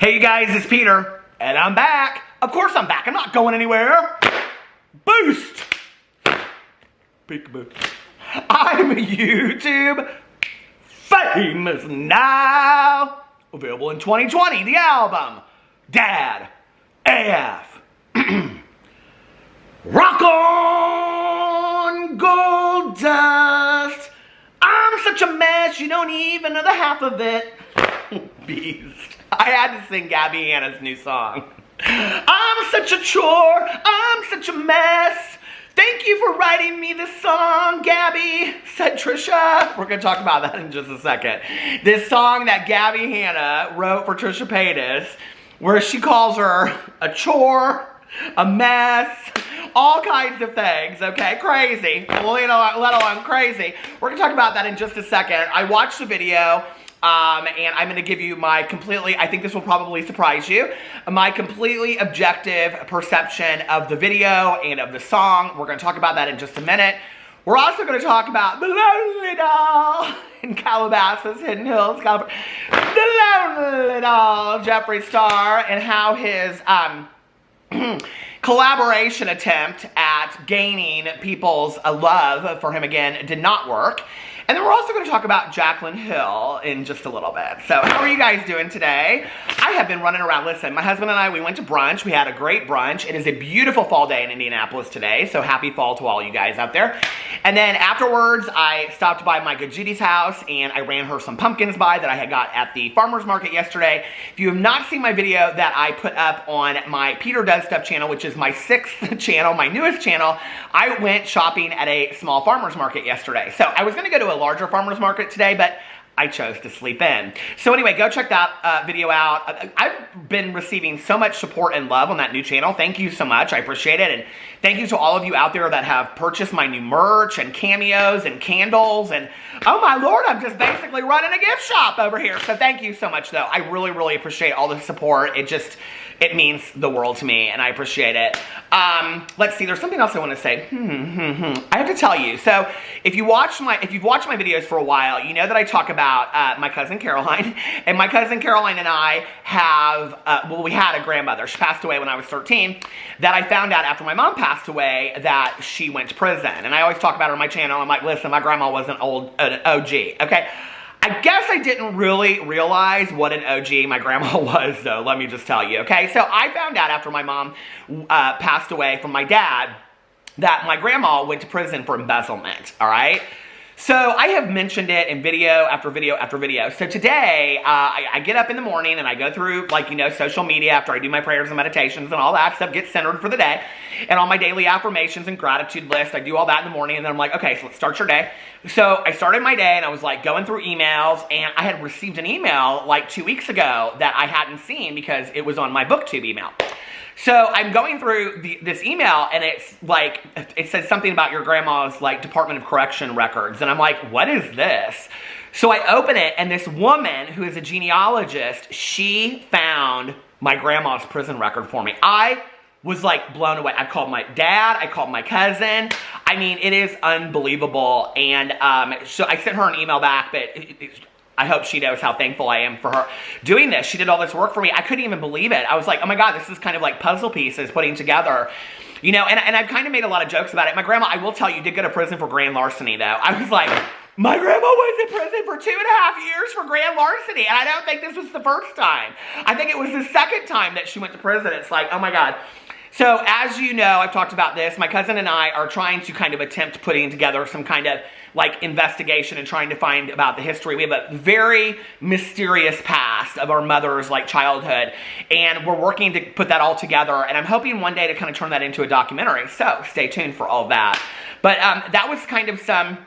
Hey you guys, it's Peter, and I'm back. Of course I'm back. I'm not going anywhere. Boost. Peekaboo. I'm YouTube famous now. Available in 2020. The album, Dad AF. Rock on, gold dust. I'm such a mess, you don't even know the half of it. Beast. I had to sing Gabby Hanna's new song. I'm such a chore, I'm such a mess. Thank you for writing me this song, Gabbie, said Trisha. We're going to talk about that in just a second. This song that Gabby Hanna wrote for Trisha Paytas, where she calls her a chore, a mess, all kinds of things, okay? Crazy. Well, you know, let alone crazy. We're going to talk about that in just a second. I watched the video. And I'm going to give you my completely, I think this will probably surprise you, my completely objective perception of the video and of the song. We're going to talk about that in just a minute. We're also going to talk about the lonely doll in Calabasas, Hidden Hills, California. The lonely doll, Jeffree Star, and how his collaboration attempt at gaining people's love for him again did not work. And then we're also going to talk about Jaclyn Hill in just a little bit. So how are you guys doing today? I have been running around. Listen, my husband and I, we went to brunch. We had a great brunch. It is a beautiful fall day in Indianapolis today. So happy fall to all you guys out there. And then afterwards, I stopped by my good Judy's house and I ran her some pumpkins by that I had got at the farmer's market yesterday. If you have not seen my video that I put up on my Peter Does Stuff channel, which is my 6th channel, my newest channel, I went shopping at a small farmer's market yesterday. So I was going to go to a larger farmer's market today, but I chose to sleep in. So anyway, go check that video out. I've been receiving so much support and love on that new channel. Thank you so much. I appreciate it. And thank you to all of you out there that have purchased my new merch and cameos and candles. And oh my Lord, I'm just basically running a gift shop over here. So thank you so much though. I really, really appreciate all the support. It means the world to me, and I appreciate it. Let's see, there's something else I want to say. I have to tell you. So, if you've watched my videos for a while, you know that I talk about my cousin Caroline, and my cousin Caroline and I have, we had a grandmother. She passed away when I was 13. That I found out after my mom passed away that she went to prison, and I always talk about her on my channel. I'm like, listen, my grandma was an OG. Okay. I guess I didn't really realize what an OG my grandma was, though, let me just tell you, okay? So I found out after my mom passed away from my dad that my grandma went to prison for embezzlement, all right? So I have mentioned it in video after video after video. So today, I get up in the morning and I go through, like, you know, social media after I do my prayers and meditations and all that stuff, get centered for the day. And all my daily affirmations and gratitude list, I do all that in the morning. And then I'm like, okay, so let's start your day. So I started my day and I was like going through emails, and I had received an email like 2 weeks ago that I hadn't seen because it was on my BookTube email. So I'm going through this email, and it's like, it says something about your grandma's like Department of Correction records. And I'm like, what is this? So I open it, and this woman who is a genealogist, she found my grandma's prison record for me. I was like blown away. I called my dad, I called my cousin. I mean, it is unbelievable. And so I sent her an email back, but I hope she knows how thankful I am for her doing this. She did all this work for me. I couldn't even believe it. I was like, oh my God, this is kind of like puzzle pieces putting together. You know, and I've kind of made a lot of jokes about it. My grandma, I will tell you, did go to prison for grand larceny, though. I was like, my grandma was in prison for 2.5 years for grand larceny, and I don't think this was the first time. I think it was the second time that she went to prison. It's like, oh my God. So, as you know, I've talked about this. My cousin and I are trying to kind of attempt putting together some kind of like investigation and trying to find about the history. We have a very mysterious past of our mother's like childhood, and we're working to put that all together, and I'm hoping one day to kind of turn that into a documentary. So, stay tuned for all that. But that was kind of some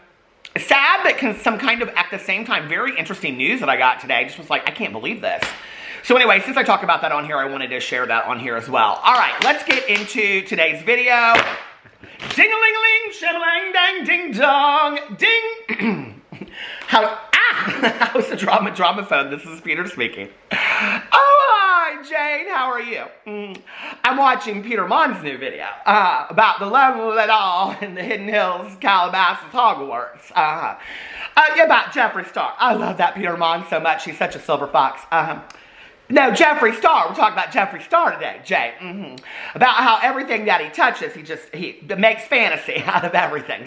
sad, but some kind of, at the same time, very interesting news that I got today. I just was like, I can't believe this. So anyway, since I talk about that on here, I wanted to share that on here as well. All right, let's get into today's video. Ding-a-ling-a-ling, shabba-lang-dang, ding-dong, ding. How's the drama phone? This is Peter speaking. Oh, hi, Jane. How are you? I'm watching Peter Monn's new video about the lonely doll in the Hidden Hills, Calabasas, Hogwarts. Yeah, about Jeffree Star. I love that Peter Monn so much. He's such a silver fox. No, Jeffree Star. We're talking about Jeffree Star today, Jay. About how everything that he touches, he makes fantasy out of everything.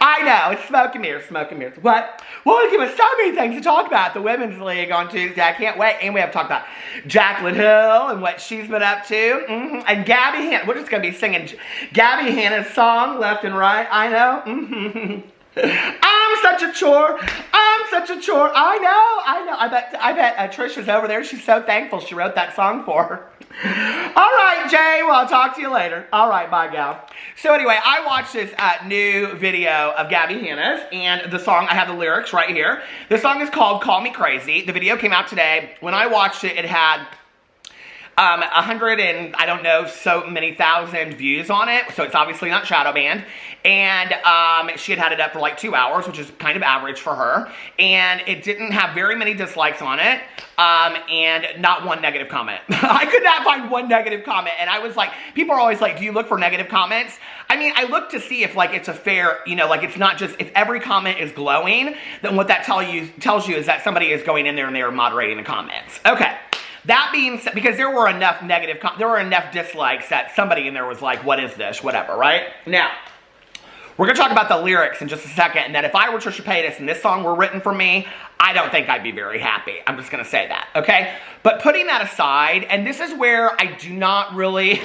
I know, it's smoke and mirrors, smoke and mirrors. What? Well, we'll give us so many things to talk about. The Women's League on Tuesday. I can't wait. And we have to talk about Jaclyn Hill and what she's been up to. And Gabby Hanna. We're just going to be singing Gabby Hanna's song left and right. I know. I'm such a chore. I'm such a chore. I know. I bet Trisha's over there. She's so thankful she wrote that song for her. All right, Jay. Well, I'll talk to you later. All right, bye, gal. So anyway, I watched this new video of Gabby Hanna's, and the song, I have the lyrics right here. The song is called Call Me Crazy. The video came out today. When I watched it, it had 100 and I don't know, so many thousand views on it, so it's obviously not shadow banned. And she had it up for like 2 hours, which is kind of average for her. And it didn't have very many dislikes on it, and not one negative comment. I could not find one negative comment, and I was like, people are always like, do you look for negative comments? I mean, I look to see if like it's a fair, you know, like it's not just, if every comment is glowing, then what that tells you is that somebody is going in there and they are moderating the comments. Okay. That being said, because there were enough dislikes that somebody in there was like, what is this? Whatever, right? Now, we're going to talk about the lyrics in just a second, and that if I were Trisha Paytas and this song were written for me, I don't think I'd be very happy. I'm just going to say that, okay? But putting that aside, and this is where I do not really...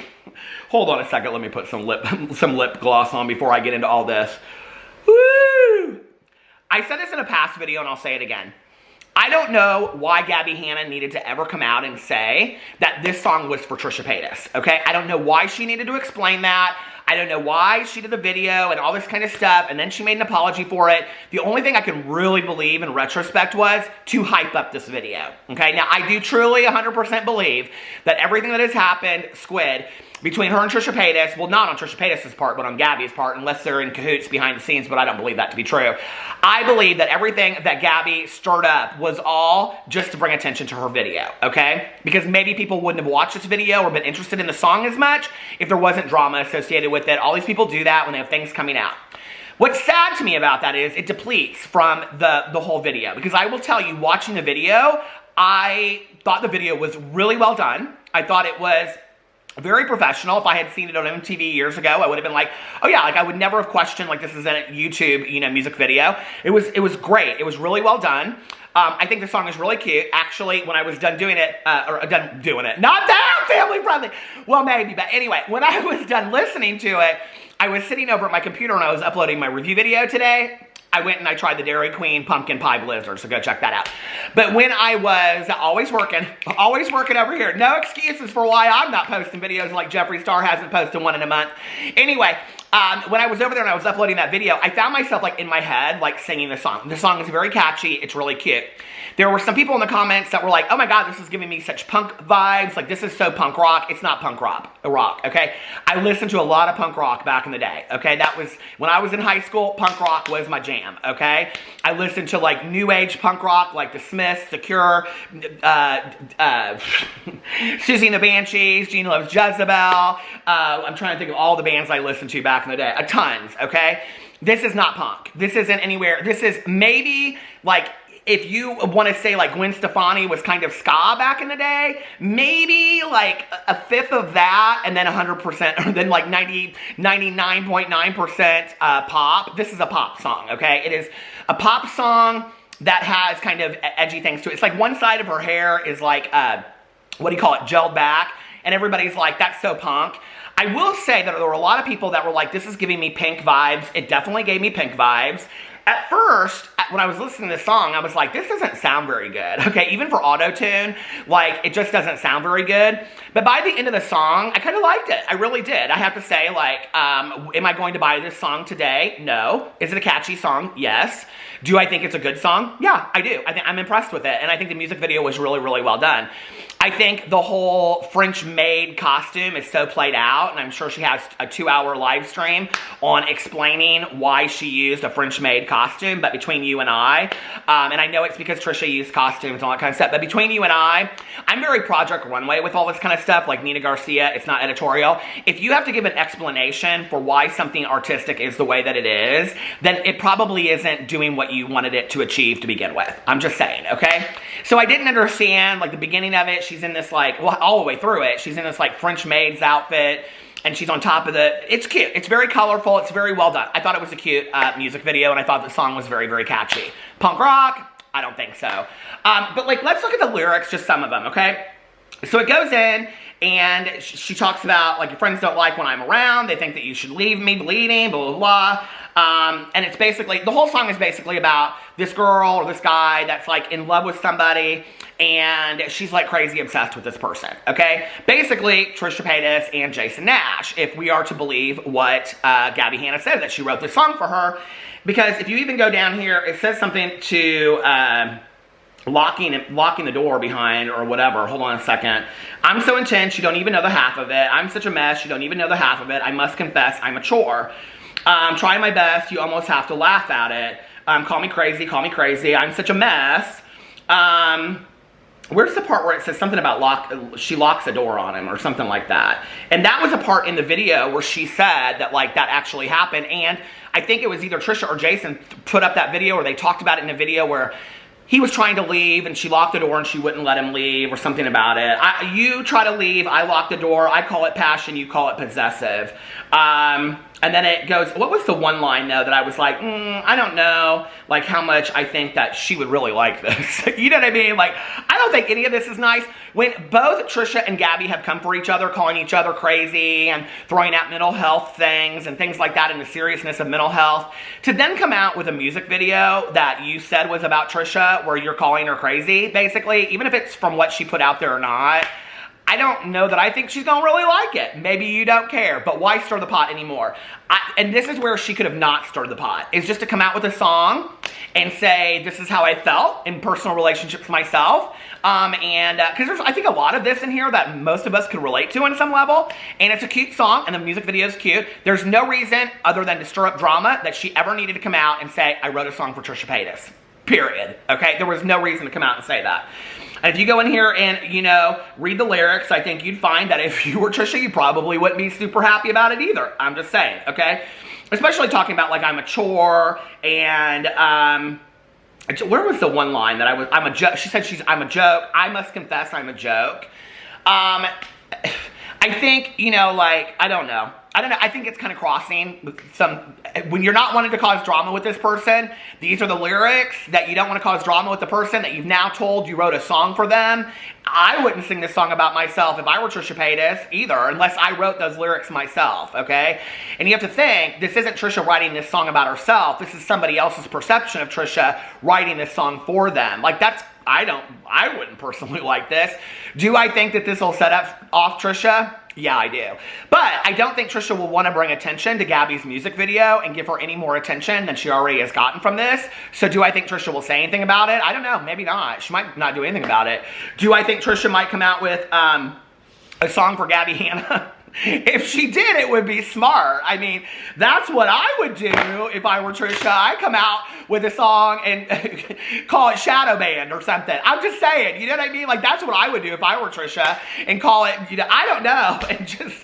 Hold on a second, let me put some lip gloss on before I get into all this. Woo! I said this in a past video, and I'll say it again. I don't know why Gabby Hanna needed to ever come out and say that this song was for Trisha Paytas, okay? I don't know why she needed to explain that. I don't know why she did the video and all this kind of stuff, and then she made an apology for it. The only thing I can really believe in retrospect was to hype up this video, okay? Now, I do truly 100% believe that everything that has happened, Squid, between her and Trisha Paytas, well, not on Trisha Paytas' part, but on Gabby's part, unless they're in cahoots behind the scenes, but I don't believe that to be true. I believe that everything that Gabby stirred up was all just to bring attention to her video, okay? Because maybe people wouldn't have watched this video or been interested in the song as much if there wasn't drama associated with it. All these people do that when they have things coming out. What's sad to me about that is it depletes from the whole video. Because I will tell you, watching the video, I thought the video was really well done. I thought it was very professional. If I had seen it on MTV years ago, I would have been like, oh yeah, like I would never have questioned like this is a YouTube, you know, music video. It was great. It was really well done. I think the song is really cute. Actually, when I was done doing it, not that family friendly. Well, maybe, but anyway, when I was done listening to it, I was sitting over at my computer and I was uploading my review video today. I went and I tried the Dairy Queen Pumpkin Pie Blizzard, so go check that out. But when I was always working over here, no excuses for why I'm not posting videos like Jeffree Star hasn't posted one in a month. Anyway, when I was over there and I was uploading that video, I found myself like in my head, like singing the song. The song is very catchy. It's really cute. There were some people in the comments that were like, oh my God, this is giving me such punk vibes. Like, this is so punk rock. It's not punk rock, okay? I listened to a lot of punk rock back in the day, okay? That was, when I was in high school, punk rock was my jam, okay? I listened to, like, new age punk rock, like The Smiths, The Cure, Susie and the Banshees, Gene Loves Jezebel. I'm trying to think of all the bands I listened to back in the day. Tons, okay? This is not punk. This isn't anywhere. This is maybe, like, if you want to say like Gwen Stefani was kind of ska back in the day, maybe like a fifth of that, and then 100%, or then like 99.9% pop. This is a pop song, okay? It is a pop song that has kind of edgy things to it. It's like one side of her hair is like, what do you call it, gelled back, and everybody's like, that's so punk. I will say that there were a lot of people that were like, this is giving me Pink vibes. It definitely gave me Pink vibes. At first, when I was listening to this song, I was like, this doesn't sound very good. Okay, even for auto-tune, like, it just doesn't sound very good. But by the end of the song, I kind of liked it. I really did. I have to say, like, am I going to buy this song today? No. Is it a catchy song? Yes. Do I think it's a good song? Yeah, I do. I'm impressed with it, and I think the music video was really, really well done. I think the whole French maid costume is so played out, and I'm sure she has a 2-hour live stream on explaining why she used a French maid costume, but between you and I know it's because Trisha used costumes and all that kind of stuff, but between you and I'm very Project Runway with all this kind of stuff, like Nina Garcia. It's not editorial. If you have to give an explanation for why something artistic is the way that it is, then it probably isn't doing what you wanted it to achieve to begin with. I'm just saying, okay? So I didn't understand, like, the beginning of it, she's in this, like, well, all the way through it, she's in this, like, French maid's outfit, and she's on top of it's cute. It's very colorful. It's very well done. I thought it was a cute music video, and I thought the song was very, very catchy. Punk rock? I don't think so. But, like, let's look at the lyrics, just some of them, okay? So it goes in, and she talks about, like, your friends don't like when I'm around. They think that you should leave me bleeding, blah, blah, blah. And it's basically, the whole song is basically about this girl or this guy that's, like, in love with somebody, and she's, like, crazy obsessed with this person, okay? Basically, Trisha Paytas and Jason Nash, if we are to believe what Gabby Hanna said, that she wrote this song for her. Because if you even go down here, it says something to locking the door behind or whatever. Hold on a second. I'm so intense, you don't even know the half of it. I'm such a mess, you don't even know the half of it. I must confess, I'm a chore. Trying my best, you almost have to laugh at it. Call me crazy, I'm such a mess. Where's the part where it says something about she locks a door on him or something like that? And that was a part in the video where she said that, like, that actually happened. And I think it was either Trisha or Jason put up that video, or they talked about it in a video where he was trying to leave and she locked the door and she wouldn't let him leave, or something about it. You try to leave, I lock the door, I call it passion, you call it possessive. And then it goes, what was the one line though that I was like, I don't know, like, how much I think that she would really like this. You know what I mean? Like, I don't think any of this is nice. When both Trisha and Gabby have come for each other, calling each other crazy and throwing out mental health things and things like that, and the seriousness of mental health, to then come out with a music video that you said was about Trisha, where you're calling her crazy, basically, even if it's from what she put out there or not, I don't know that I think she's gonna really like it. Maybe you don't care, but why stir the pot anymore? And this is where she could have not stirred the pot, is just to come out with a song and say, this is how I felt in personal relationships myself. Because there's, I think, a lot of this in here that most of us could relate to on some level. And it's a cute song, and the music video is cute. There's no reason, other than to stir up drama, that she ever needed to come out and say, I wrote a song for Trisha Paytas. Period. Okay? There was no reason to come out and say that. And if you go in here and, you know, read the lyrics, I think you'd find that if you were Trisha, you probably wouldn't be super happy about it either. I'm just saying, okay? Especially talking about, like, I'm a chore, and, where was the one line that I'm a joke? She said I'm a joke. I must confess I'm a joke. I think, you know, like, I don't know. I think it's kind of crossing with when you're not wanting to cause drama with this person, these are the lyrics that you don't want to cause drama with the person that you've now told you wrote a song for them. I wouldn't sing this song about myself if I were Trisha Paytas either, unless I wrote those lyrics myself, okay? And you have to think, this isn't Trisha writing this song about herself. This is somebody else's perception of Trisha writing this song for them. Like, that's, I wouldn't personally like this. Do I think that this will set off Trisha? Yeah, I do. But I don't think Trisha will want to bring attention to Gabby's music video and give her any more attention than she already has gotten from this. So do I think Trisha will say anything about it? I don't know. Maybe not. She might not do anything about it. Do I think Trisha might come out with a song for Gabby Hanna? If she did, it would be smart. I mean, that's what I would do if I were Trisha. I'd come out with a song and call it Shadow Band or something. I'm just saying, you know what I mean? Like, that's what I would do if I were Trisha, and call it, you know, I don't know. And just,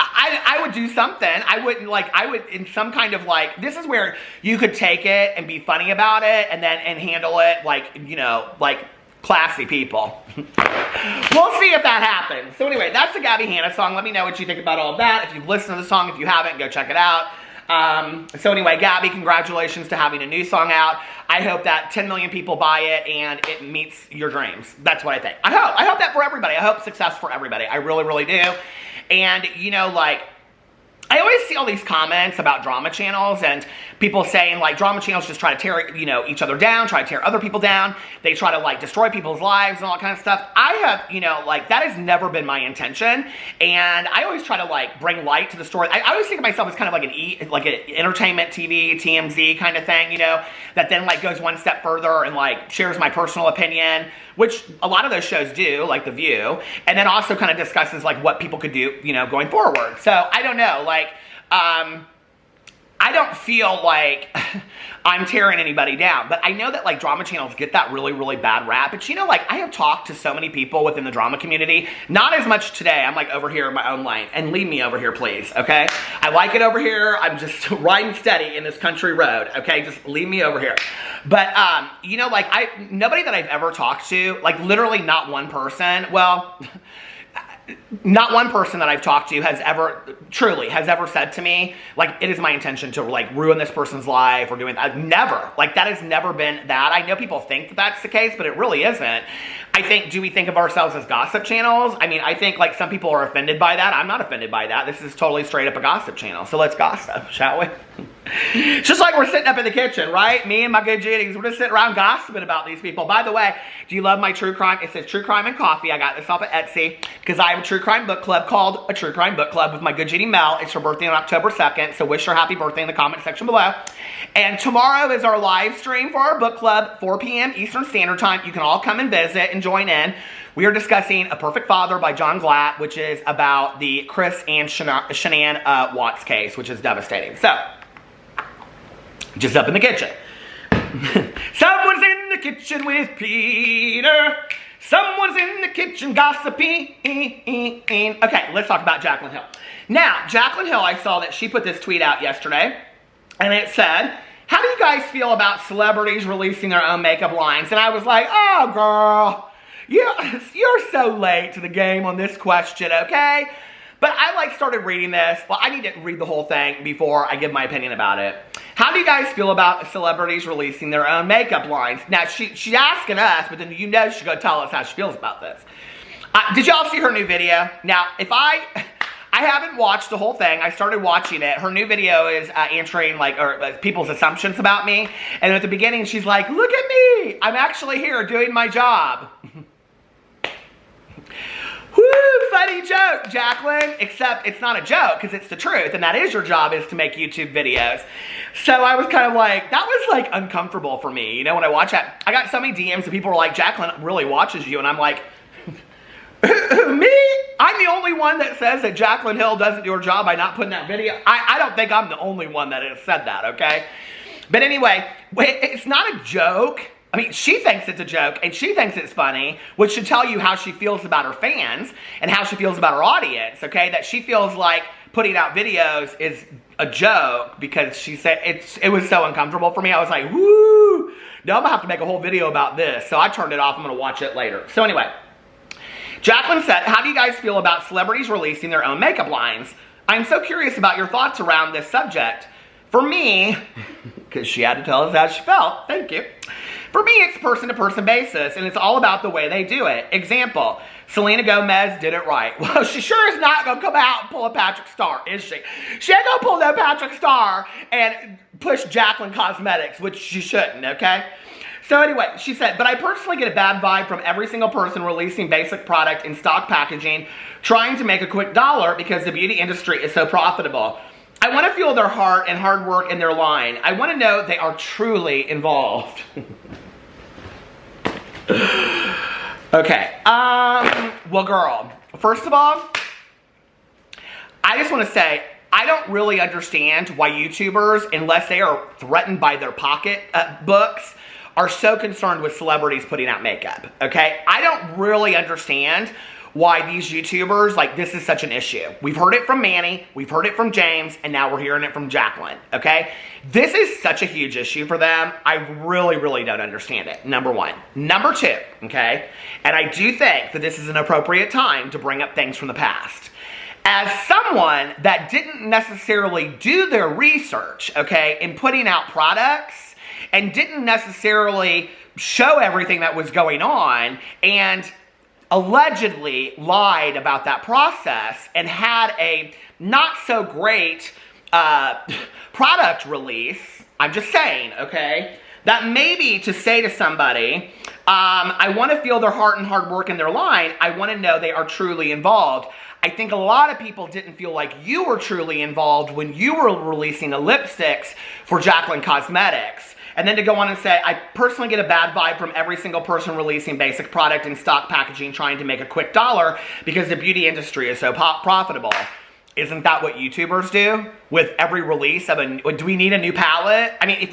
I would do something. I wouldn't, like, I would, in some kind of, like, this is where you could take it and be funny about it, and then, and handle it like, you know, like, classy people. We'll see if that happens. So anyway, that's the Gabby Hanna song. Let me know what you think about all of that. If you've listened to the song, if you haven't, go check it out. So anyway, Gabby, congratulations to having a new song out. I hope that 10 million people buy it and it meets your dreams. That's what I think. I hope that for everybody. I hope success for everybody. I really, really do. And, you know, like, I always see all these comments about drama channels and people saying, like, drama channels just try to tear, you know, each other down, try to tear other people down. They try to, like, destroy people's lives and all that kind of stuff. I have, you know, like, that has never been my intention. And I always try to, like, bring light to the story. I always think of myself as kind of like an entertainment TV, TMZ kind of thing, you know, that then, like, goes one step further and, like, shares my personal opinion, which a lot of those shows do, like The View, and then also kind of discusses, like, what people could do, you know, going forward. So, I don't know, like, I don't feel like I'm tearing anybody down, but I know that like drama channels get that really, really bad rap. But you know, like I have talked to so many people within the drama community, not as much today. I'm like over here in my own lane, and leave me over here, please, okay? I like it over here. I'm just riding steady in this country road, okay? Just leave me over here. But, you know, like nobody that I've ever talked to, like literally not one person, well, not one person that I've talked to has ever said to me, like, it is my intention to, like, ruin this person's life or doing that. Never. Like, that has never been that. I know people think that that's the case, but it really isn't. I think, do we think of ourselves as gossip channels? I mean, I think, like, some people are offended by that. I'm not offended by that. This is totally straight up a gossip channel. So let's gossip, shall we? Just like we're sitting up in the kitchen, right? Me and my good Judies, we're just sitting around gossiping about these people. By the way, do you love my true crime? It says True Crime and Coffee. I got this off of Etsy because I have a true crime book club called A True Crime Book Club with my good Judy Mel. It's her birthday on October 2nd, so wish her happy birthday in the comment section below. And tomorrow is our live stream for our book club, 4 p.m. Eastern Standard Time. You can all come and visit and join in. We are discussing A Perfect Father by John Glatt, which is about the Chris and Shanann Watts case, which is devastating. So, just up in the kitchen. Someone's in the kitchen with Peter. Someone's in the kitchen gossiping. Okay, let's talk about Jaclyn Hill. Now, Jaclyn Hill, I saw that she put this tweet out yesterday, and it said, how do you guys feel about celebrities releasing their own makeup lines? And I was like, oh, girl, you're so late to the game on this question, okay? But I like started reading this. Well, I need to read the whole thing before I give my opinion about it. How do you guys feel about celebrities releasing their own makeup lines? Now, she's asking us, but then you know she's going to tell us how she feels about this. Did y'all see her new video? Now, if I haven't watched the whole thing. I started watching it. Her new video is answering people's assumptions about me. And at the beginning, she's like, look at me. I'm actually here doing my job. Woo, funny joke, Jaclyn. Except it's not a joke because it's the truth. And that is your job, is to make YouTube videos. So I was kind of like, that was like uncomfortable for me. You know, when I watch that, I got so many DMs and people were like, Jaclyn really watches you. And I'm like, me? I'm the only one that says that Jaclyn Hill doesn't do her job by not putting that video. I don't think I'm the only one that has said that, okay? But anyway, it's not a joke. I mean, she thinks it's a joke, and she thinks it's funny, which should tell you how she feels about her fans and how she feels about her audience, okay? That she feels like putting out videos is a joke because she said it was so uncomfortable for me. I was like, woo, now I'm gonna have to make a whole video about this. So I turned it off. I'm gonna watch it later. So anyway, Jaclyn said, how do you guys feel about celebrities releasing their own makeup lines? I'm so curious about your thoughts around this subject. For me, because she had to tell us how she felt, thank you. For me, it's person-to-person basis, and it's all about the way they do it. Example, Selena Gomez did it right. Well, she sure is not going to come out and pull a Patrick Star, is she? She ain't going to pull no Patrick Star and push Jaclyn Cosmetics, which she shouldn't, okay? So anyway, she said, but I personally get a bad vibe from every single person releasing basic product in stock packaging, trying to make a quick dollar because the beauty industry is so profitable. I want to feel their heart and hard work in their line. I want to know they are truly involved. Okay, well, girl, first of all, I just want to say, I don't really understand why YouTubers, unless they are threatened by their pocket books, are so concerned with celebrities putting out makeup, okay? I don't really understand why these YouTubers, like, this is such an issue. We've heard it from Manny, we've heard it from James, and now we're hearing it from Jaclyn, okay? This is such a huge issue for them. I really, really don't understand it, number one. Number two, okay? And I do think that this is an appropriate time to bring up things from the past. As someone that didn't necessarily do their research, okay, in putting out products, and didn't necessarily show everything that was going on, and allegedly lied about that process and had a not so great product release, I'm just saying, okay, that maybe to say to somebody, I want to feel their heart and hard work in their line, I want to know they are truly involved. I think a lot of people didn't feel like you were truly involved when you were releasing the lipsticks for Jaclyn Cosmetics. And then to go on and say, I personally get a bad vibe from every single person releasing basic product in stock packaging trying to make a quick dollar because the beauty industry is so profitable. isn't that what YouTubers do with every release of a, do we need a new palette? I mean,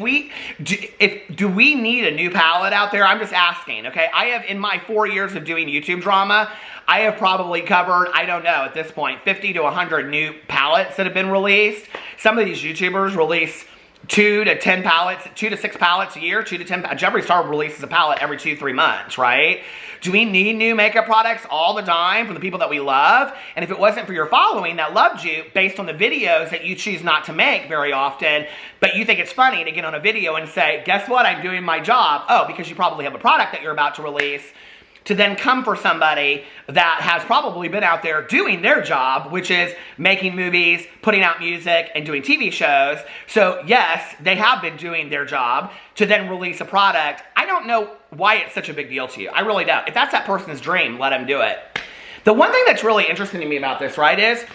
do we need a new palette out there? I'm just asking, okay? I have, in my 4 years of doing YouTube drama, I have probably covered, I don't know, at this point, 50 to 100 new palettes that have been released. Some of these YouTubers release 2 to 10 palettes, 2 to 6 palettes a year, 2 to 10, Jeffree Star releases a palette every 2-3 months, right? Do we need new makeup products all the time from the people that we love? And if it wasn't for your following that loved you based on the videos that you choose not to make very often, but you think it's funny to get on a video and say, guess what, I'm doing my job. Oh, because you probably have a product that you're about to release, to then come for somebody that has probably been out there doing their job, which is making movies, putting out music, and doing TV shows. So yes, they have been doing their job, to then release a product. I don't know why it's such a big deal to you. I really don't. If that's that person's dream, let them do it. The one thing that's really interesting to me about this, right, is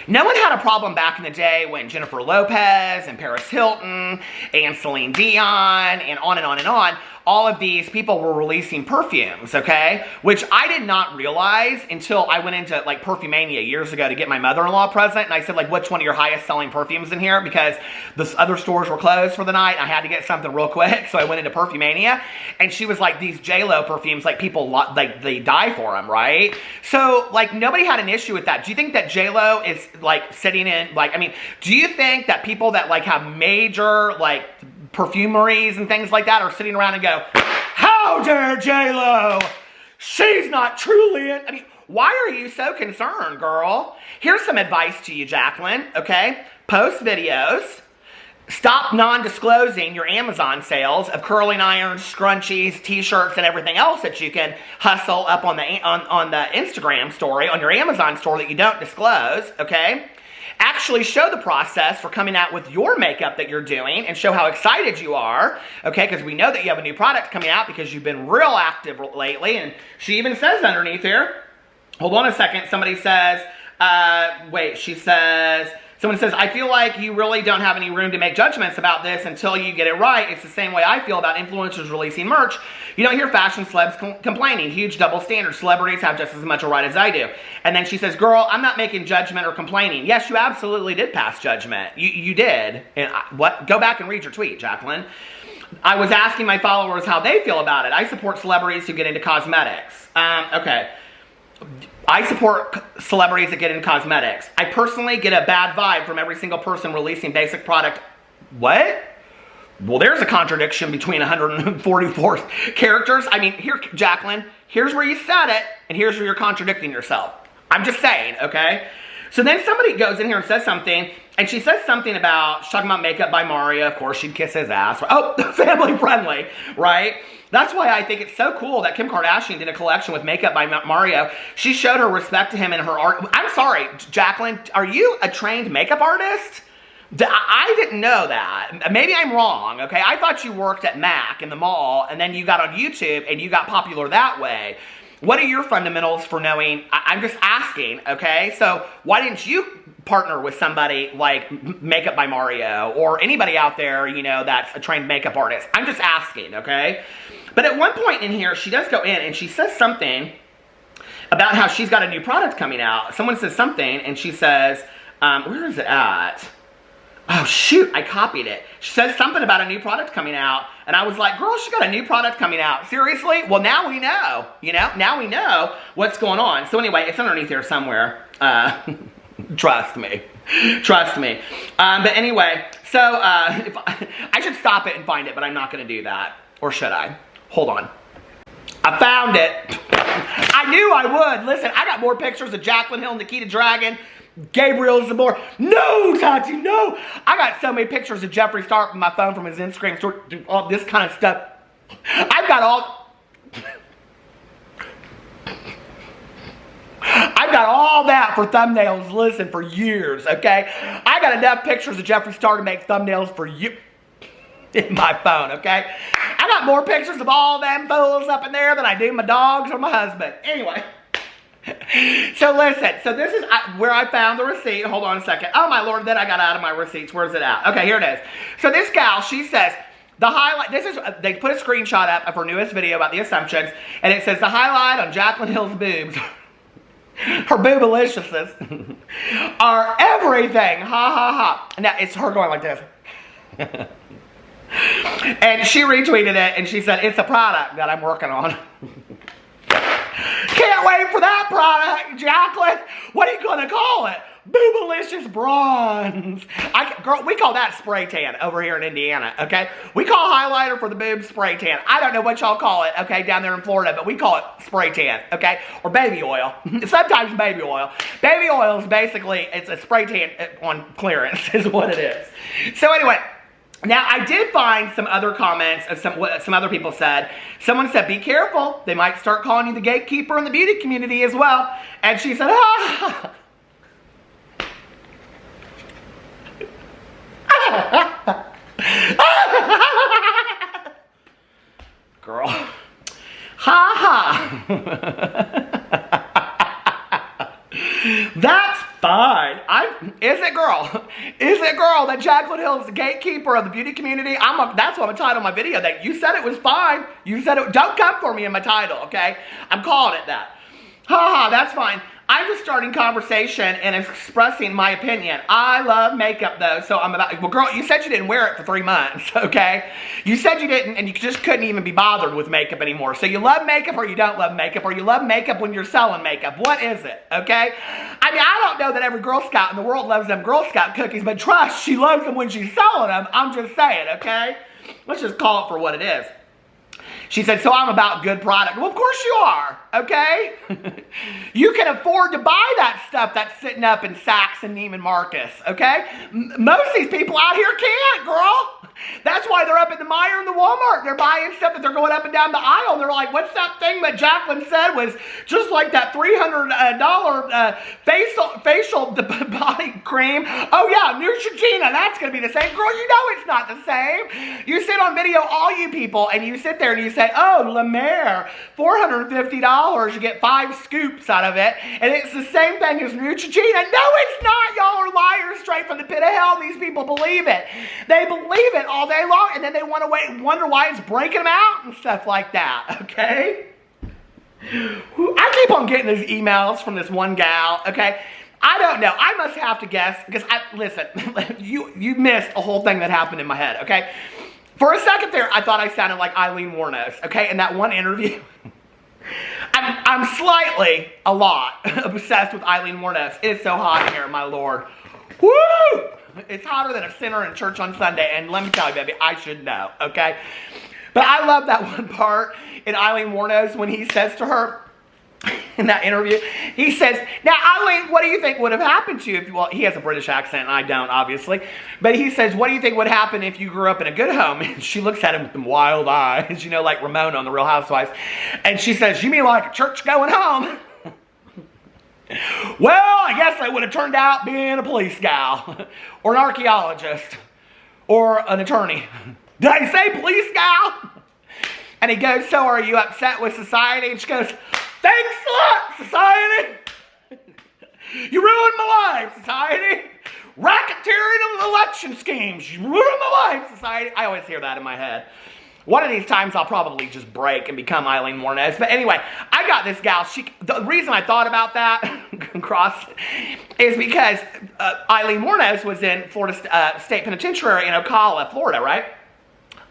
no one had a problem back in the day when Jennifer Lopez and Paris Hilton and Celine Dion and on and on and on, all of these people were releasing perfumes, okay? Which I did not realize until I went into like Perfumania years ago to get my mother-in-law a present, and I said, like, what's one of your highest selling perfumes in here? Because the other stores were closed for the night. I had to get something real quick, so I went into Perfumania, and she was like, these J-Lo perfumes, like people, like they die for them, right? So like nobody had an issue with that. Do you think that J-Lo is like sitting in, like, I mean, do you think that people that like have major like perfumeries and things like that are sitting around and go, how dare J-Lo? She's not truly I mean, why are you so concerned, girl? Here's some advice to you, Jaclyn, okay? Post videos. Stop non-disclosing your Amazon sales of curling irons, scrunchies, t-shirts, and everything else that you can hustle up on the Instagram story, on your Amazon store that you don't disclose, okay? Actually show the process for coming out with your makeup that you're doing and show how excited you are, okay? Because we know that you have a new product coming out because you've been real active lately. And she even says underneath here, hold on a second, somebody says, someone says, I feel like you really don't have any room to make judgments about this until you get it right. It's the same way I feel about influencers releasing merch. You don't hear fashion celebs complaining. Huge double standards. Celebrities have just as much a right as I do. And then she says, girl, I'm not making judgment or complaining. Yes, you absolutely did pass judgment. You did. And what? Go back and read your tweet, Jaclyn. I was asking my followers how they feel about it. I support celebrities who get into cosmetics. Okay. I support celebrities that get into cosmetics. I personally get a bad vibe from every single person releasing basic product. What? Well, there's a contradiction between 144 characters. I mean, here, Jaclyn, here's where you said it, and here's where you're contradicting yourself. I'm just saying, okay? So then somebody goes in here and says something, and she says something about, she's talking about Makeup by Mario. Of course, she'd kiss his ass. Oh, family friendly, right? That's why I think it's so cool that Kim Kardashian did a collection with Makeup by Mario. She showed her respect to him in her art. I'm sorry, Jaclyn, are you a trained makeup artist? I didn't know that. Maybe I'm wrong, okay? I thought you worked at MAC in the mall, and then you got on YouTube, and you got popular that way. What are your fundamentals for knowing? I'm just asking, okay? So why didn't you partner with somebody like Makeup by Mario or anybody out there, you know, that's a trained makeup artist? I'm just asking, okay? But at one point in here, she does go in and she says something about how she's got a new product coming out. Someone says something and she says, where is it at? Oh, shoot, I copied it. She says something about a new product coming out, and I was like, girl, she got a new product coming out. Seriously? Well, now we know, you know? Now we know what's going on. So anyway, it's underneath here somewhere. Trust me. Trust me. But anyway, so if I should stop it and find it, but I'm not going to do that. Or should I? Hold on. I found it. I knew I would. Listen, I got more pictures of Jaclyn Hill, Nikita Dragon, Gabriel Zamora. No, Tati, no. I got so many pictures of Jeffree Star on my phone from his Instagram store. All this kind of stuff. I've got all that for thumbnails, listen, for years, okay? I got enough pictures of Jeffree Star to make thumbnails for you in my phone, okay? I got more pictures of all them fools up in there than I do my dogs or my husband. Anyway. So listen, so this is where I found the receipt. Hold on a second. Oh my Lord, then I got out of my receipts. Where's it at? Okay, here it is. So this gal, she says, the highlight, this is, they put a screenshot up of her newest video about the Assumptions, and it says the highlight on Jaclyn Hill's boobs her boobaliciousness are everything. Ha ha ha. Now it's her going like this. And she retweeted it and she said, it's a product that I'm working on. Can't wait for that product, Jaclyn. What are you going to call it? Boobalicious Bronze. Girl, we call that spray tan over here in Indiana, okay? We call highlighter for the boobs spray tan. I don't know what y'all call it, okay, down there in Florida, but we call it spray tan, okay? Or baby oil. Sometimes baby oil. Baby oil is basically, it's a spray tan on clearance is what it is. So anyway, now, I did find some other comments of some other people said. Someone said, be careful. They might start calling you the gatekeeper in the beauty community as well. And she said, ah. Girl. Ha ha. That's fine. Is it girl? Is it girl that Jaclyn Hill is the gatekeeper of the beauty community? That's what I'm titled my video. That you said it was fine. You said it. Don't come for me in my title, okay? I'm calling it that. Ha ha. That's fine. I'm just starting conversation and expressing my opinion. I love makeup though, so I'm about, well girl, you said you didn't wear it for 3 months, okay? You said you didn't, and you just couldn't even be bothered with makeup anymore. So you love makeup or you don't love makeup, or you love makeup when you're selling makeup. What is it, okay? I mean, I don't know that every Girl Scout in the world loves them Girl Scout cookies, but trust, she loves them when she's selling them. I'm just saying, okay? Let's just call it for what it is. She said, so I'm about good product. Well, of course you are, okay? You can afford to buy that stuff that's sitting up in Saks and Neiman Marcus, okay? Most of these people out here can't, girl. That's why they're up at the Meijer and the Walmart. They're buying stuff that they're going up and down the aisle. And they're like, what's that thing that Jaclyn said was just like that $300 facial body cream? Oh, yeah, Neutrogena. That's going to be the same. Girl, you know it's not the same. You sit on video, all you people, and you sit there and you say, oh, La Mer, $450. You get 5 scoops out of it. And it's the same thing as Neutrogena. No, it's not. Y'all are liars straight from the pit of hell. These people believe it. They believe it all day long, and then they want to wonder why it's breaking them out and stuff like that, okay? I keep on getting these emails from this one gal, okay? I don't know. I must have to guess, because listen, you missed a whole thing that happened in my head, okay? For a second there, I thought I sounded like Eileen Wuornos, okay? In that one interview. I'm slightly, a lot, obsessed with Eileen Wuornos. It is so hot in here, my lord. Woo! It's hotter than a sinner in church on Sunday, and let me tell you, baby, I should know, okay? But I love that one part in Eileen Wuornos when he says to her in that interview, he says, now, Eileen, what do you think would have happened to you if, well, he has a British accent, and I don't, obviously, but he says, what do you think would happen if you grew up in a good home? And she looks at him with them wild eyes, you know, like Ramona on The Real Housewives, and she says, you mean like a church-going home? Well, I guess I would have turned out being a police gal, or an archaeologist, or an attorney. Did I say police gal? And he goes, so are you upset with society? And she goes, thanks a lot, society. You ruined my life, society. Racketeering of election schemes. You ruined my life, society. I always hear that in my head. One of these times I'll probably just break and become Eileen Wuornos. But anyway, I got this gal. The reason I thought about that is because Eileen Wuornos was in Florida State Penitentiary in Ocala, Florida, right?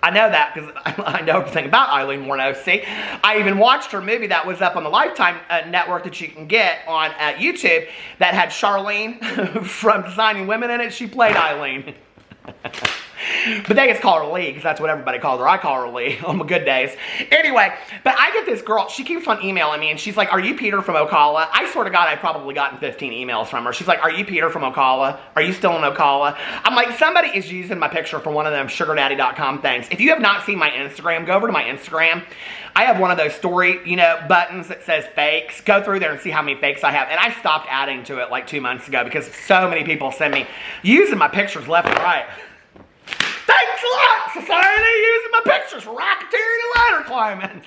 I know that because I know everything about Eileen Wuornos. See, I even watched her movie that was up on the Lifetime network that you can get on YouTube that had Charlene from Designing Women in it. She played Eileen. But they just call her Lee because that's what everybody calls her. I call her Lee on my good days. Anyway, but I get this girl. She keeps on emailing me and she's like, are you Peter from Ocala? I swear to God, I've probably gotten 15 emails from her. She's like, are you Peter from Ocala? Are you still in Ocala? I'm like, somebody is using my picture for one of them sugardaddy.com things. If you have not seen my Instagram, go over to my Instagram. I have one of those story, buttons that says fakes. Go through there and see how many fakes I have. And I stopped adding to it like 2 months ago because so many people send me using my pictures left and right. Thanks a lot, society, using my pictures for racketeering and ladder climbing.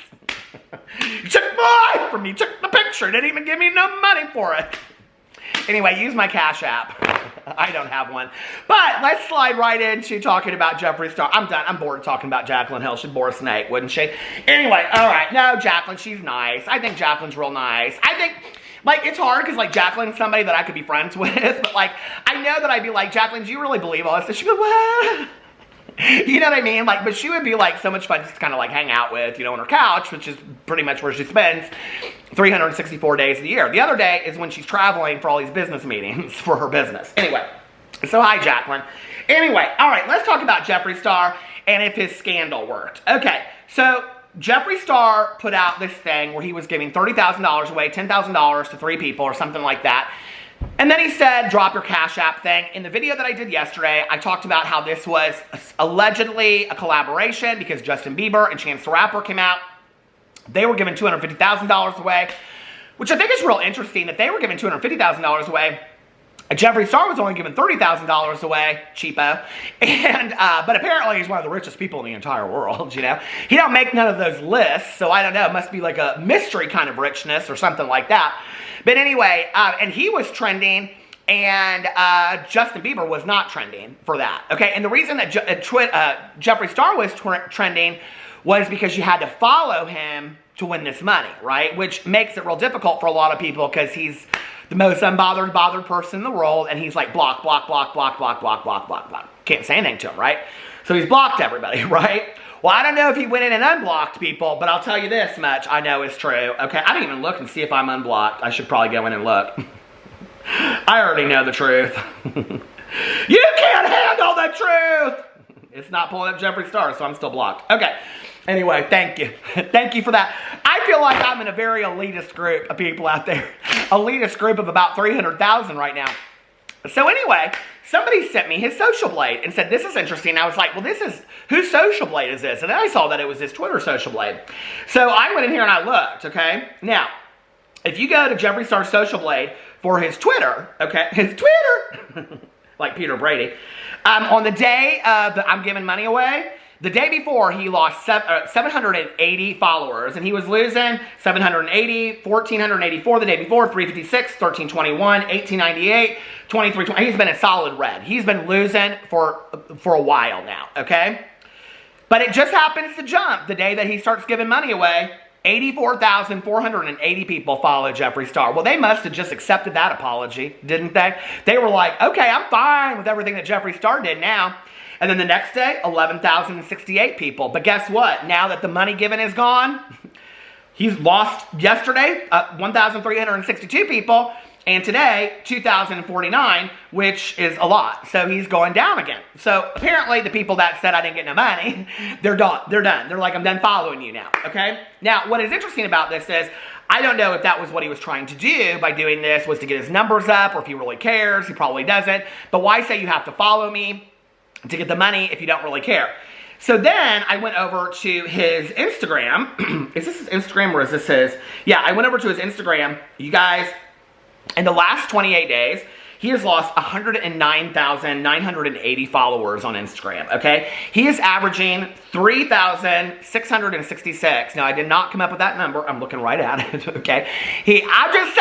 You took my life from me, took my picture, didn't even give me no money for it. Anyway, use my Cash App. I don't have one. But let's slide right into talking about Jeffree Star. I'm done. I'm bored of talking about Jaclyn Hill. She'd bore a snake, wouldn't she? Anyway, all right. No, Jaclyn, she's nice. I think Jaclyn's real nice. I think Like, it's hard because, like, Jaclyn's somebody that I could be friends with. But, like, I know that I'd be like, Jaclyn, do you really believe all this? And she'd be like, what? You know what I mean? Like, but she would be, like, so much fun just to kind of, like, hang out with, you know, on her couch, which is pretty much where she spends 364 days of the year. The other day is when she's traveling for all these business meetings for her business. Anyway, so hi, Jaclyn. Anyway, all right, let's talk about Jeffree Star and if his scandal worked. Okay, so Jeffree Star put out this thing where he was giving $30,000 away, $10,000 to 3 people or something like that. And then he said, drop your Cash App thing. In the video that I did yesterday, I talked about how this was allegedly a collaboration because Justin Bieber and Chance the Rapper came out. They were giving $250,000 away, which I think is real interesting that they were giving $250,000 away. Jeffree Star was only giving $30,000 away, cheapo, and but apparently he's one of the richest people in the entire world, you know. He don't make none of those lists, so I don't know, it must be like a mystery kind of richness or something like that. But anyway, and he was trending, and Justin Bieber was not trending for that, okay? And the reason that Jeffree Star was trending was because you had to follow him to win this money, right? Which makes it real difficult for a lot of people because he's the most bothered person in the world, and he's like block. Can't say anything to him, right? So he's blocked everybody, right? Well, I don't know if he went in and unblocked people, but I'll tell you this much I know is true, okay? I didn't even look and see if I'm unblocked. I should probably go in and look. I already know the truth. You can't handle the truth! It's not pulling up Jeffree Star, so I'm still blocked. Okay. Anyway, thank you. Thank you for that. I feel like I'm in a very elitist group of people out there. Elitist group of about 300,000 right now. So anyway, somebody sent me his Social Blade and said, this is interesting. I was like, well, whose Social Blade is this? And then I saw that it was his Twitter Social Blade. So I went in here and I looked, okay? Now, if you go to Jeffree Star's Social Blade for his Twitter, okay? His Twitter! Like Peter Brady. On the day that I'm giving money away, the day before, he lost 780 followers, and he was losing 780, 1,484 the day before, 356, 1,321, 1,898, 2,320. He's been in solid red. He's been losing for a while now, okay? But it just happens to jump the day that he starts giving money away. 84,480 people follow Jeffree Star. Well, they must have just accepted that apology, didn't they? They were like, okay, I'm fine with everything that Jeffree Star did now. And then the next day, 11,068 people. But guess what? Now that the money given is gone, he's lost yesterday 1,362 people. And today, 2,049, which is a lot. So he's going down again. So apparently the people that said I didn't get no money, they're done. They're done. They're like, I'm done following you now, okay? Now, what is interesting about this is, I don't know if that was what he was trying to do by doing this, was to get his numbers up, or if he really cares. He probably doesn't. But why say you have to follow me to get the money if you don't really care? So then I went over to his Instagram. Is this his Instagram or is this his? Yeah, I went over to his Instagram. You guys, in the last 28 days, he has lost 109,980 followers on Instagram, okay? He is averaging 3,666. Now, I did not come up with that number. I'm looking right at it, okay? I'm just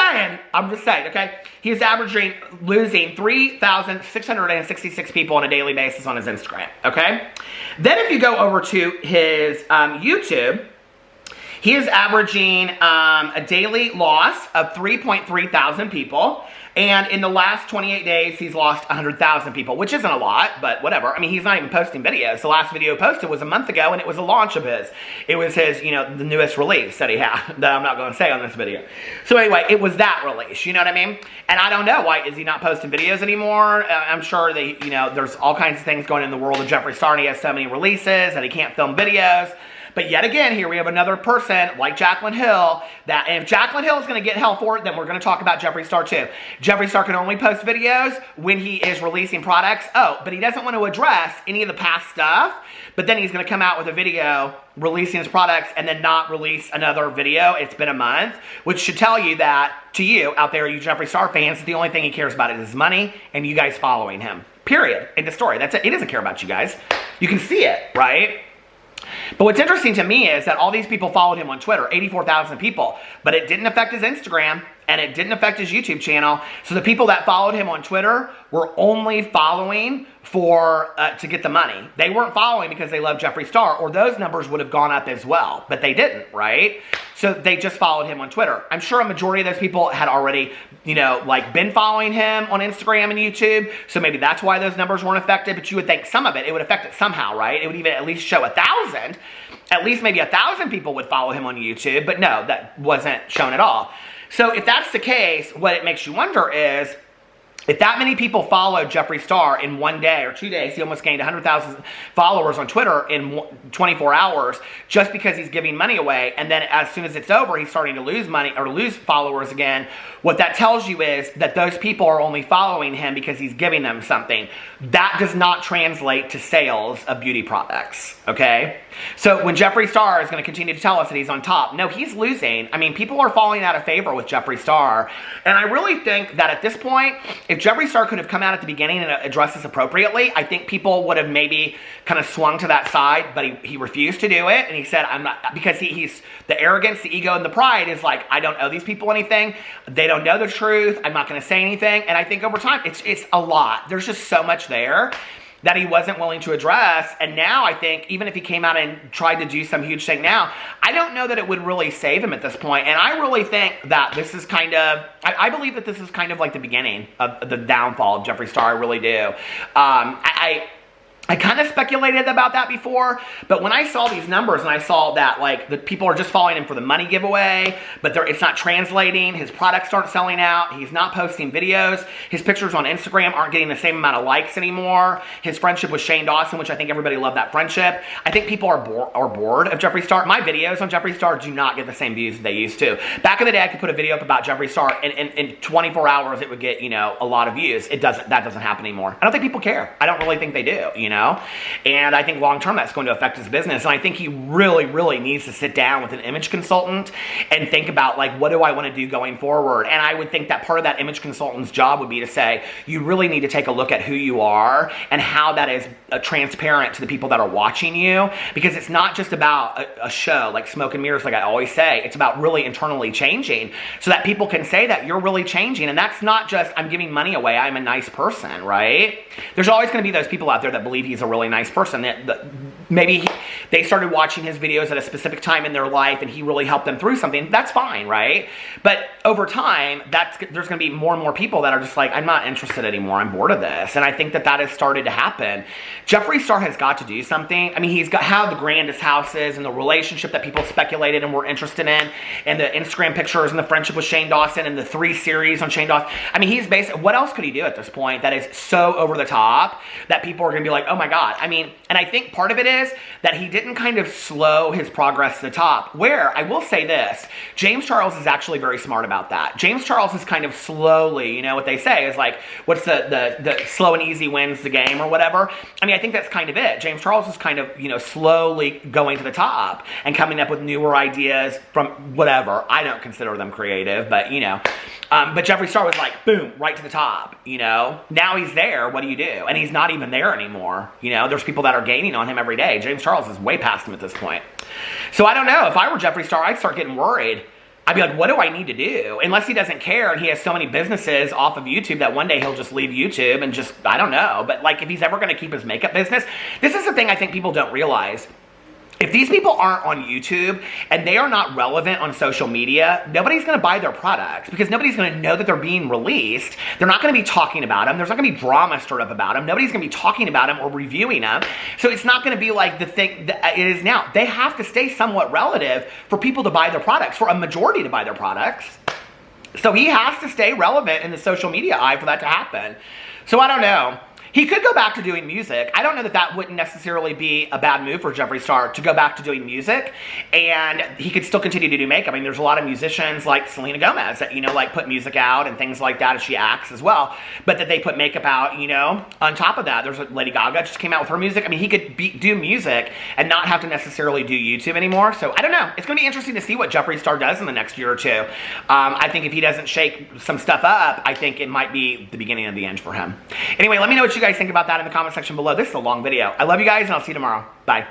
saying, okay? He is losing 3,666 people on a daily basis on his Instagram, okay? Then if you go over to his YouTube, he is averaging a daily loss of 3.3 thousand people. And in the last 28 days, he's lost 100,000 people, which isn't a lot, but whatever. I mean, he's not even posting videos. The last video posted was a month ago, and it was a launch of his. It was his, you know, the newest release that he had, that I'm not going to say on this video. So anyway, it was that release, you know what I mean? And I don't know, why is he not posting videos anymore? I'm sure that, you know, there's all kinds of things going in the world of Jeffree Star, and he has so many releases that he can't film videos. But yet again, here we have another person like Jaclyn Hill, that if Jaclyn Hill is going to get hell for it, then we're going to talk about Jeffree Star too. Jeffree Star can only post videos when he is releasing products. Oh, but he doesn't want to address any of the past stuff, but then he's going to come out with a video releasing his products and then not release another video. It's been a month, which should tell you that, to you out there, you Jeffree Star fans, the only thing he cares about is his money and you guys following him. Period. End of story. That's it. He doesn't care about you guys. You can see it, right? But what's interesting to me is that all these people followed him on Twitter, 84,000 people, but it didn't affect his Instagram. and it didn't affect his YouTube channel. So the people that followed him on Twitter were only following for to get the money. They weren't following because they love Jeffree Star, or those numbers would have gone up as well, but they didn't, right? So they just followed him on Twitter. I'm sure a majority of those people had already, you know, like been following him on Instagram and YouTube, so maybe that's why those numbers weren't affected, but you would think some of it would affect it somehow, right? It would even at least show 1,000. At least maybe 1,000 people would follow him on YouTube, but no, that wasn't shown at all. So if that's the case, what it makes you wonder is, if that many people followed Jeffree Star in 1 day or 2 days, he almost gained 100,000 followers on Twitter in 24 hours just because he's giving money away, and then as soon as it's over, he's starting to lose money or lose followers again. What that tells you is that those people are only following him because he's giving them something. That does not translate to sales of beauty products, okay? So when Jeffree Star is going to continue to tell us that he's on top, no, he's losing. I mean, people are falling out of favor with Jeffree Star, and I really think that at this point, if Jeffree Star could have come out at the beginning and addressed this appropriately, I think people would have maybe kind of swung to that side, but he refused to do it, and he said, I'm not, because he's, the arrogance, the ego, and the pride is like, I don't owe these people anything, they don't know the truth, I'm not going to say anything, and I think over time, it's a lot. There's just so much there that he wasn't willing to address, and now I think, even if he came out and tried to do some huge thing now, I don't know that it would really save him at this point, and I really think that this is kind of, I believe that this is kind of like the beginning of the downfall of Jeffree Star, I really do. I kind of speculated about that before, but when I saw these numbers and I saw that like the people are just following him for the money giveaway, but it's not translating, his products aren't selling out, he's not posting videos, his pictures on Instagram aren't getting the same amount of likes anymore, his friendship with Shane Dawson, which I think everybody loved that friendship. I think people are bored of Jeffree Star. My videos on Jeffree Star do not get the same views as they used to. Back in the day, I could put a video up about Jeffree Star and in 24 hours it would get, you know, a lot of views. That doesn't happen anymore. I don't think people care. I don't really think they do, you know? And I think long term that's going to affect his business. And I think he really, really needs to sit down with an image consultant and think about, like, what do I want to do going forward? And I would think that part of that image consultant's job would be to say, you really need to take a look at who you are and how that is transparent to the people that are watching you. Because it's not just about a show like Smoke and Mirrors, like I always say. It's about really internally changing so that people can say that you're really changing. And that's not just, I'm giving money away, I'm a nice person, right? There's always going to be those people out there that believe he's a really nice person, that maybe they started watching his videos at a specific time in their life and he really helped them through something. That's fine, right? But over time, there's going to be more and more people that are just like, I'm not interested anymore, I'm bored of this. And I think that has started to happen. Jeffree Star has got to do something. I mean, he's got how the grandest houses and the relationship that people speculated and were interested in, and the Instagram pictures and the friendship with Shane Dawson and the 3 series on Shane Dawson. I mean, he's basically, what else could he do at this point that is so over the top that people are going to be like, oh my God. I mean, and I think part of it is that he didn't kind of slow his progress to the top, where I will say this, James Charles is actually very smart about that. James Charles is kind of slowly, you know what they say is like, what's the slow and easy wins the game or whatever. I mean, I think that's kind of it. James Charles is kind of, you know, slowly going to the top and coming up with newer ideas from whatever. I don't consider them creative, but you know. But Jeffree Star was like, boom, right to the top, you know. Now he's there, what do you do? And he's not even there anymore. You know, there's people that are gaining on him every day. James Charles is way past him at this point. So I don't know, if I were Jeffree Star, I'd start getting worried. I'd be like, what do I need to do? Unless he doesn't care and he has so many businesses off of YouTube that one day he'll just leave YouTube and just, I don't know. But like, if he's ever going to keep his makeup business, this is the thing I think people don't realize. If these people aren't on YouTube and they are not relevant on social media, nobody's going to buy their products because nobody's going to know that they're being released. They're not going to be talking about them. There's not going to be drama stirred up about them. Nobody's going to be talking about them or reviewing them. So it's not going to be like the thing that it is now. They have to stay somewhat relative for people to buy their products, for a majority to buy their products. So he has to stay relevant in the social media eye for that to happen. So I don't know. He could go back to doing music. I don't know that that wouldn't necessarily be a bad move for Jeffree Star to go back to doing music, and he could still continue to do makeup. I mean, there's a lot of musicians like Selena Gomez that, you know, like put music out and things like that, as she acts as well, but that they put makeup out, you know. On top of that, there's Lady Gaga just came out with her music. I mean, he could do music and not have to necessarily do YouTube anymore. So I don't know. It's going to be interesting to see what Jeffree Star does in the next year or two. I think if he doesn't shake some stuff up, I think it might be the beginning of the end for him. Anyway, let me know what you guys think about that in the comment section below. This is a long video. I love you guys, and I'll see you tomorrow. Bye.